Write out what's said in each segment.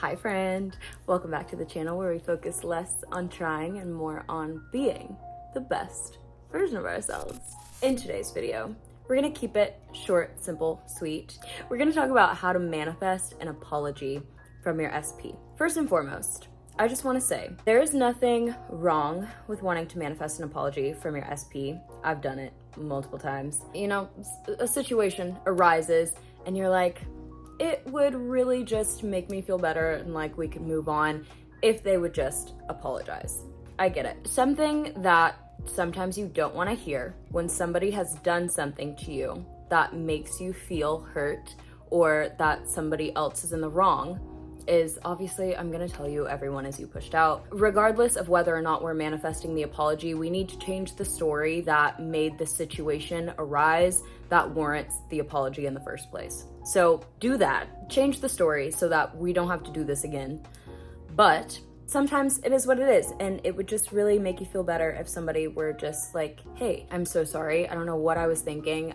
Hi friend, welcome back to the channel where we focus less on trying and more on being the best version of ourselves. In today's video, we're gonna keep it short, simple, sweet. We're gonna talk about how to manifest an apology from your SP. First and foremost, I just wanna say, there is nothing wrong with wanting to manifest an apology from your SP. I've done it multiple times. You know, a situation arises and you're like, it would really just make me feel better and like we could move on if they would just apologize. I get it. Something that sometimes you don't want to hear when somebody has done something to you that makes you feel hurt or that somebody else is in the wrong is obviously, I'm gonna tell you, everyone is you pushed out. Regardless of whether or not we're manifesting the apology, we need to change the story that made the situation arise that warrants the apology in the first place. So do that, change the story so that we don't have to do this again. But sometimes it is what it is, and it would just really make you feel better if somebody were just like, hey, I'm so sorry. I don't know what I was thinking.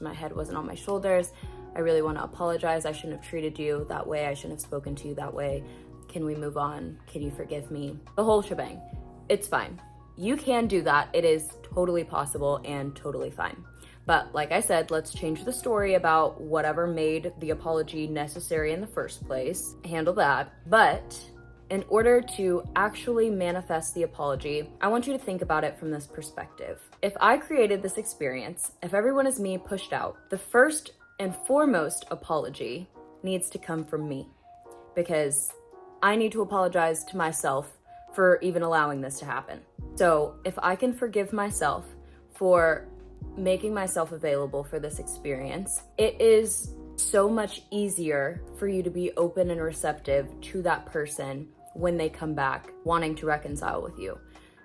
My head wasn't on my shoulders. I really want to apologize. I shouldn't have treated you that way. I shouldn't have spoken to you that way. Can we move on? Can you forgive me? The whole shebang. It's fine. You can do that. It is totally possible and totally fine. But like I said, let's change the story about whatever made the apology necessary in the first place. Handle that. But in order to actually manifest the apology, I want you to think about it from this perspective. If I created this experience, if everyone is me pushed out, the first and foremost apology needs to come from me, because I need to apologize to myself for even allowing this to happen. So if I can forgive myself for making myself available for this experience, it is so much easier for you to be open and receptive to that person when they come back wanting to reconcile with you.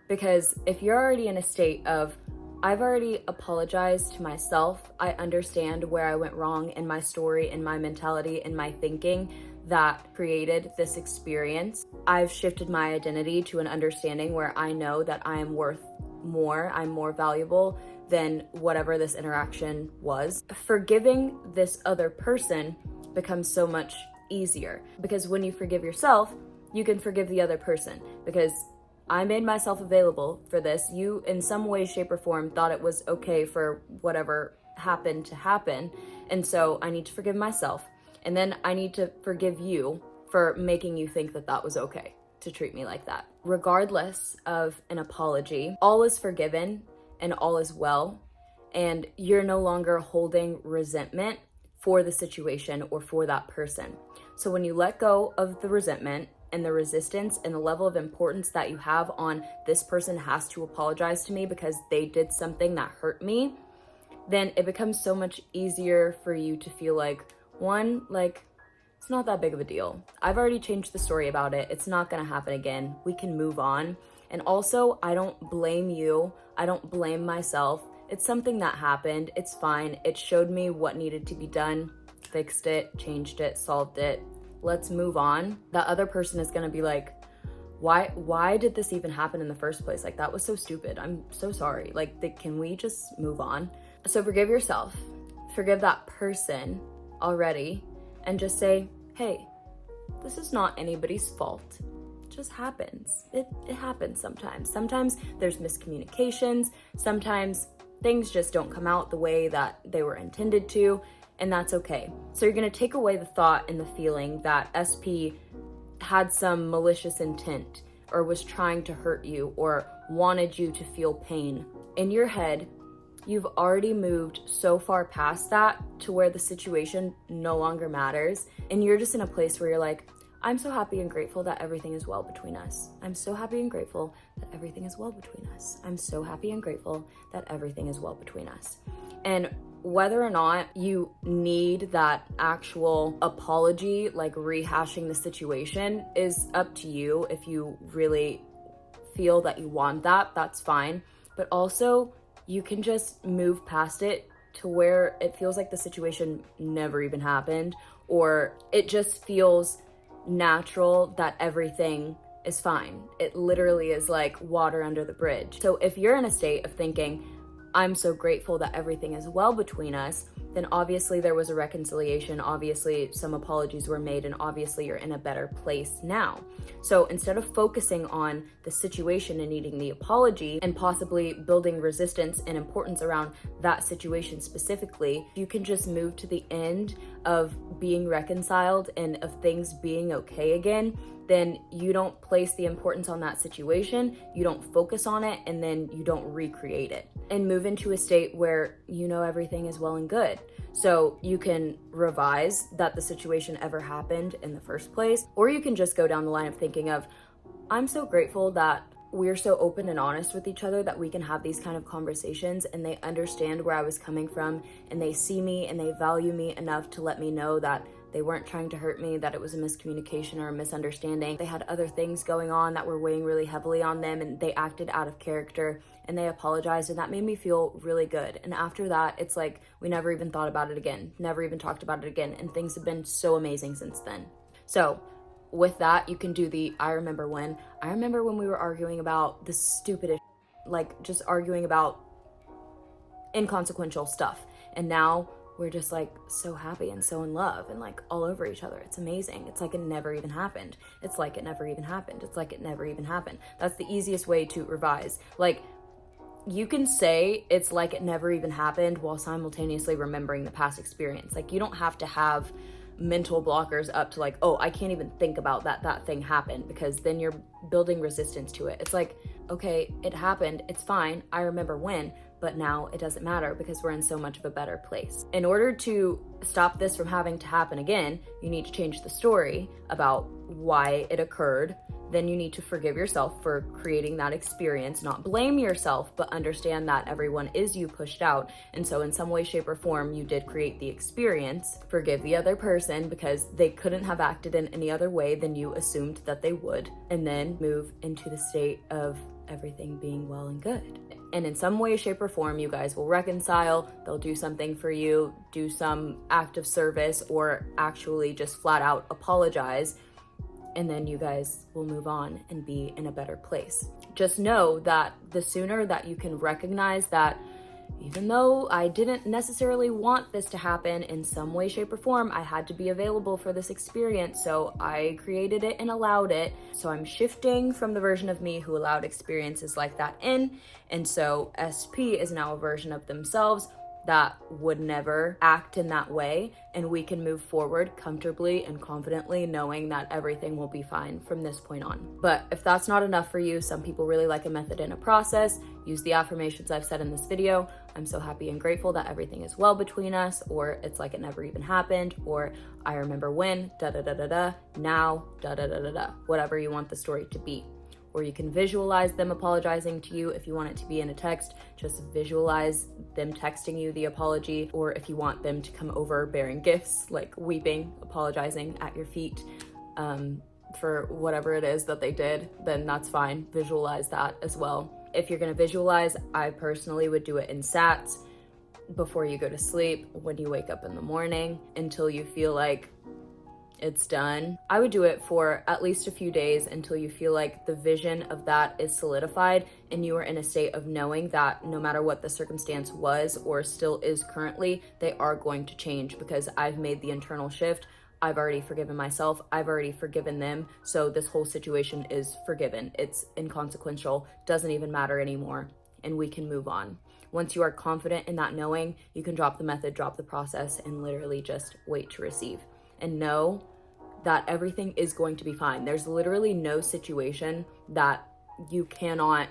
Because if you're already in a state of, I've already apologized to myself, I understand where I went wrong in my story, in my mentality, in my thinking that created this experience. I've shifted my identity to an understanding where I know that I am worth more, I'm more valuable than whatever this interaction was. Forgiving this other person becomes so much easier, because when you forgive yourself, you can forgive the other person, because I made myself available for this. You, in some way, shape, or form, thought it was okay for whatever happened to happen. And so I need to forgive myself. And then I need to forgive you for making you think that that was okay to treat me like that. Regardless of an apology, all is forgiven and all is well. And you're no longer holding resentment for the situation or for that person. So when you let go of the resentment and the resistance and the level of importance that you have on this person has to apologize to me because they did something that hurt me, then it becomes so much easier for you to feel like, one, like, it's not that big of a deal. I've already changed the story about it. It's not gonna happen again. We can move on. And also, I don't blame you. I don't blame myself. It's something that happened. It's fine. It showed me what needed to be done, fixed it, changed it, solved it. Let's move on. That other person is gonna be like, why did this even happen in the first place? Like, that was so stupid. I'm so sorry. Like, can we just move on? So forgive yourself, forgive that person already, and just say, hey, this is not anybody's fault. It just happens. It happens sometimes. Sometimes there's miscommunications. Sometimes things just don't come out the way that they were intended to. And that's okay. So you're gonna take away the thought and the feeling that SP had some malicious intent or was trying to hurt you or wanted you to feel pain. In your head, you've already moved so far past that to where the situation no longer matters. And you're just in a place where you're like, I'm so happy and grateful that everything is well between us. I'm so happy and grateful that everything is well between us. I'm so happy and grateful that everything is well between us. And whether or not you need that actual apology, like rehashing the situation, is up to you. If you really feel that you want that, that's fine. But also, you can just move past it to where it feels like the situation never even happened, or it just feels natural that everything is fine. It literally is like water under the bridge. So if you're in a state of thinking, I'm so grateful that everything is well between us, then obviously there was a reconciliation, obviously some apologies were made, and obviously you're in a better place now. So instead of focusing on the situation and needing the apology and possibly building resistance and importance around that situation specifically, you can just move to the end of being reconciled and of things being okay again. Then you don't place the importance on that situation, you don't focus on it, and then you don't recreate it, and move into a state where you know everything is well and good. So you can revise that the situation ever happened in the first place, or you can just go down the line of thinking of, I'm so grateful that we're so open and honest with each other that we can have these kind of conversations, and they understand where I was coming from, and they see me and they value me enough to let me know that they weren't trying to hurt me, that it was a miscommunication or a misunderstanding. They had other things going on that were weighing really heavily on them, and they acted out of character, and they apologized, and that made me feel really good. And after that, it's like we never even thought about it again, never even talked about it again, and things have been so amazing since then. So with that, you can do the I remember when we were arguing about the stupidest, like just arguing about inconsequential stuff, and now we're just like so happy and so in love and like all over each other. It's amazing. It's like it never even happened. It's like it never even happened. It's like it never even happened. That's the easiest way to revise. Like, you can say it's like it never even happened while simultaneously remembering the past experience. Like, you don't have to have mental blockers up to like, oh, I can't even think about that thing happened, because then you're building resistance to it. It's like, okay, it happened, it's fine, I remember when, but now it doesn't matter because we're in so much of a better place. In order to stop this from having to happen again, you need to change the story about why it occurred. Then you need to forgive yourself for creating that experience, not blame yourself, but understand that everyone is you pushed out. And so in some way, shape, or form, you did create the experience. Forgive the other person because they couldn't have acted in any other way than you assumed that they would. And then move into the state of everything being well and good. And in some way, shape, or form, you guys will reconcile. They'll do something for you, do some act of service, or actually just flat out apologize. And then you guys will move on and be in a better place. Just know that the sooner that you can recognize that even though I didn't necessarily want this to happen in some way, shape, or form, I had to be available for this experience, so I created it and allowed it. So I'm shifting from the version of me who allowed experiences like that in, and so SP is now a version of themselves that would never act in that way, and we can move forward comfortably and confidently knowing that everything will be fine from this point on. But if that's not enough for you, some people really like a method and a process. Use the affirmations I've said in this video. I'm so happy and grateful that everything is well between us, or it's like it never even happened, or I remember when, da-da-da-da-da, now, da-da-da-da-da, whatever you want the story to be. Or you can visualize them apologizing to you. If you want it to be in a text, just visualize them texting you the apology. Or if you want them to come over bearing gifts, like weeping, apologizing at your feet for whatever it is that they did, then that's fine. Visualize that as well. If you're gonna visualize, I personally would do it in sats before you go to sleep, when you wake up in the morning, until you feel like it's done. I would do it for at least a few days until you feel like the vision of that is solidified and you are in a state of knowing that no matter what the circumstance was or still is currently, they are going to change because I've made the internal shift. I've already forgiven myself. I've already forgiven them. So this whole situation is forgiven. It's inconsequential, doesn't even matter anymore, and we can move on. Once you are confident in that knowing, you can drop the method, drop the process, and literally just wait to receive. And know that everything is going to be fine. There's literally no situation that you cannot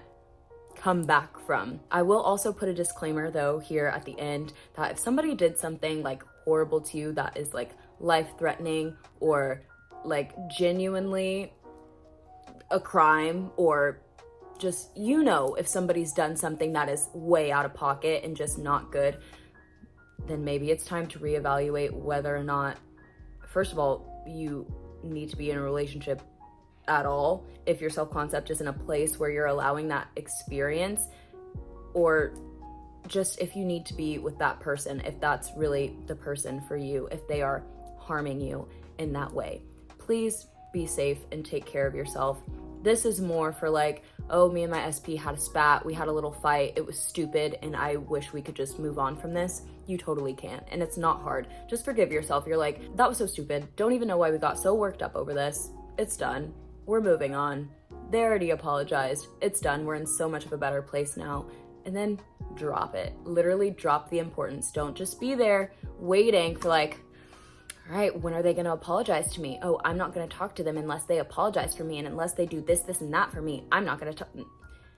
come back from. I will also put a disclaimer though here at the end that if somebody did something like horrible to you that is like life-threatening or like genuinely a crime, or just, you know, if somebody's done something that is way out of pocket and just not good, then maybe it's time to reevaluate whether or not, first of all, you need to be in a relationship at all if your self-concept is in a place where you're allowing that experience, or just if you need to be with that person, if that's really the person for you, if they are harming you in that way. Please be safe and take care of yourself. This is more for like, oh, me and my SP had a spat, we had a little fight, it was stupid, and I wish we could just move on from this. You totally can't, and it's not hard. Just forgive yourself. You're like, that was so stupid. Don't even know why we got so worked up over this. It's done. We're moving on. They already apologized. It's done. We're in so much of a better place now. And then drop it. Literally drop the importance. Don't just be there waiting for like, all right, when are they going to apologize to me? Oh, I'm not going to talk to them unless they apologize for me, and unless they do this, this, and that for me, I'm not going to talk.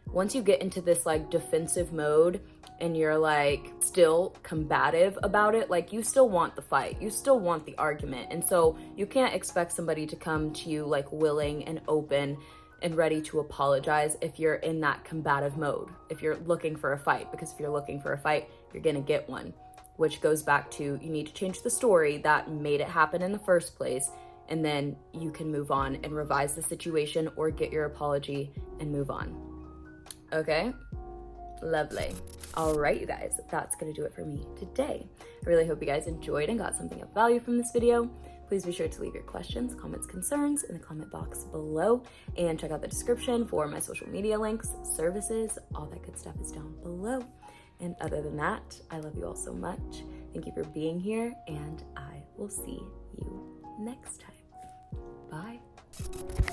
Once you get into this like defensive mode and you're like still combative about it, like you still want the fight, you still want the argument. And so you can't expect somebody to come to you like willing and open and ready to apologize if you're in that combative mode, if you're looking for a fight, because if you're looking for a fight, you're going to get one. Which goes back to, you need to change the story that made it happen in the first place, and then you can move on and revise the situation or get your apology and move on. Okay? Lovely. All right, you guys, that's gonna do it for me today. I really hope you guys enjoyed and got something of value from this video. Please be sure to leave your questions, comments, concerns in the comment box below, and check out the description for my social media links, services, all that good stuff is down below. And other than that, I love you all so much. Thank you for being here, and I will see you next time. Bye.